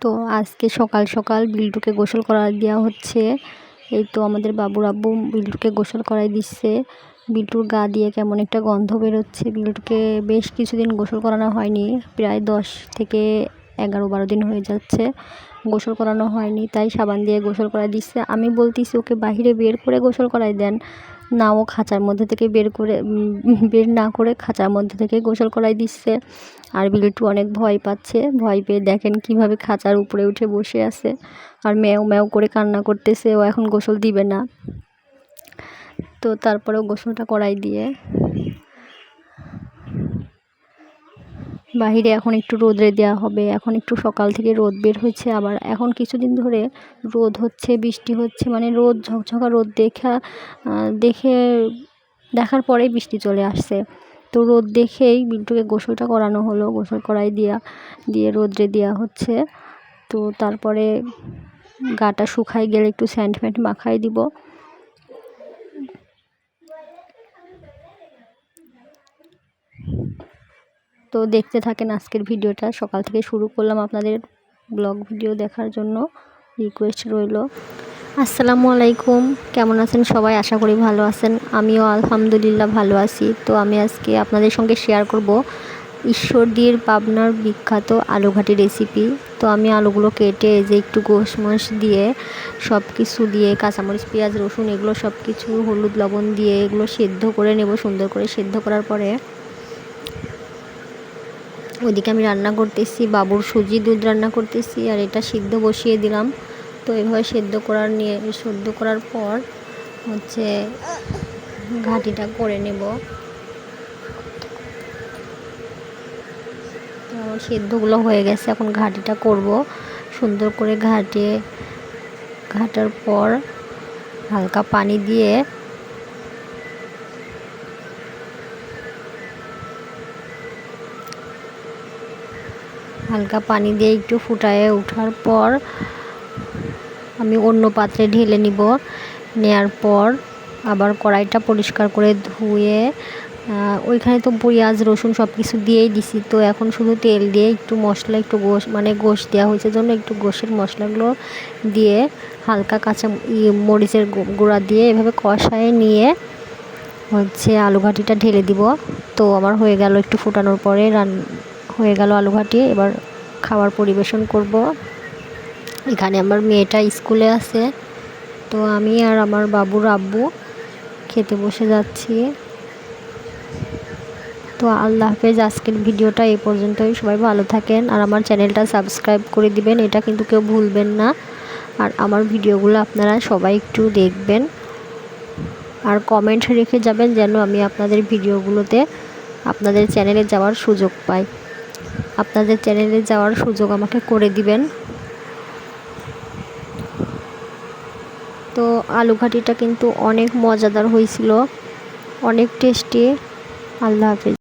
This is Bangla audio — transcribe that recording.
তো আজকে সকাল সকাল বিল্টুকে গোসল করা দেওয়া হচ্ছে। এই তো আমাদের বাবুর আব্বু বিল্টুকে গোসল করাই দিচ্ছে। বিল্টুর গা দিয়ে কেমন একটা গন্ধ বেরোচ্ছে। বিল্টুকে বেশ কিছুদিন গোসল করানো হয়নি, প্রায় 10 থেকে 11-12 দিন হয়ে যাচ্ছে গোসল করানো হয়নি, তাই সাবান দিয়ে গোসল করাই দিচ্ছে। আমি বলতেছি ওকে বাহিরে বের করে গোসল করাই দেন, না ও খাঁচার মধ্যে থেকে বের না করে খাঁচার মধ্যে থেকে গোসল করাই দিচ্ছে। আর বিল্টু অনেক ভয় পাচ্ছে। ভয় পেয়ে দেখেন কিভাবে খাঁচার উপরে উঠে বসে আছে আর ম্যাও ম্যাও করে কান্না করতেছে। ও এখন গোসল দিবে না। তো তারপরেও গোসলটা করাই দিয়ে বাহিরে এখন একটু রোদে দেওয়া হবে। এখন একটু সকাল থেকে রোদ বের হয়েছে, আবার এখন কিছুদিন ধরে রোদ হচ্ছে, বৃষ্টি হচ্ছে, মানে রোদ ঝকঝকা রোদ দেখার পরেই বৃষ্টি চলে আসছে। তো রোদ দেখেই বিল্টুকে গোসলটা করানো হলো। গোসল করাই দিয়ে রোদে দেওয়া হচ্ছে। তো তারপরে গাটা শুকাই গেলে একটু স্যান্ড ফ্যান্ড মাখাই দিব। তো দেখতে থাকেন আজকের ভিডিওটা। সকাল থেকে শুরু করলাম আপনাদের ব্লগ ভিডিও দেখার জন্য, রিকোয়েস্ট রইল। আসসালামু আলাইকুম, কেমন আছেন সবাই? আশা করি ভালো আছেন। আমিও আলহামদুলিল্লাহ ভালো আছি। তো আমি আজকে আপনাদের সঙ্গে শেয়ার করব ঈশ্বরদীর পাবনার বিখ্যাত আলুঘাটি রেসিপি। তো আমি আলুগুলো কেটে যে একটু গোশ মাশ দিয়ে সব কিছু দিয়ে কাঁচামরিচ পেঁয়াজ রসুন এগুলো সব কিছু হলুদ লবণ দিয়ে এগুলো সেদ্ধ করে নেব। সুন্দর করে সেদ্ধ করার পরে ওইদিকে আমি রান্না করতেছি, বাবুর সুজি দুধ রান্না করতেছি, আর এটা সিদ্ধ বসিয়ে দিলাম। তো এভাবে সেদ্ধ করার পর হচ্ছে ঘাটিটা করে নেব। তো আমার সেদ্ধগুলো হয়ে গেছে, এখন ঘাটিটা করব। সুন্দর করে ঘাটার পর হালকা পানি দিয়ে একটু ফুটায়ে ওঠার পর আমি অন্য পাত্রে ঢেলে নেওয়ার পর আবার কড়াইটা পরিষ্কার করে ধুয়ে ওইখানে তো পেঁয়াজ রসুন সব কিছু দিয়েই দিছি। তো এখন শুধু তেল দিয়ে একটু মশলা, একটু গোশ দেওয়া হয়েছে জন্য একটু গোশের মশলাগুলো দিয়ে হালকা কাঁচা মরিচের গুঁড়া দিয়ে এভাবে কষায় নিয়ে হচ্ছে আলুঘাটিটা ঢেলে দিব। তো আমার হয়ে গেল, একটু ফুটানোর পরে হয়ে গেল আলুঘাটি। এবার খাবার পরিবেশন করব। এখানে আমার মেয়েটা স্কুলে আছে, তো আমি আর আমার বাবুর আব্বু খেতে বসে যাচ্ছি। তো আল্লাহ হাফেজ। আজকের ভিডিওটা এই পর্যন্তই। সবাই ভালো থাকেন আর আমার চ্যানেলটা সাবস্ক্রাইব করে দিবেন, এটা কিন্তু কেউ ভুলবেন না। আর আমার ভিডিওগুলো আপনারা সবাই একটু দেখবেন আর কমেন্ট রেখে যাবেন যেন আমি আপনাদের ভিডিওগুলোতে আপনাদের চ্যানেলে যাওয়ার সুযোগ পাই। আপনাদের চ্যানেলে যাওয়ার সুযোগ আমাকে করে দিবেন। তো আলুঘাটিটা কিন্তু অনেক মজাদার হয়েছিল, অনেক টেস্টি। আল্লাহ হাফেজ।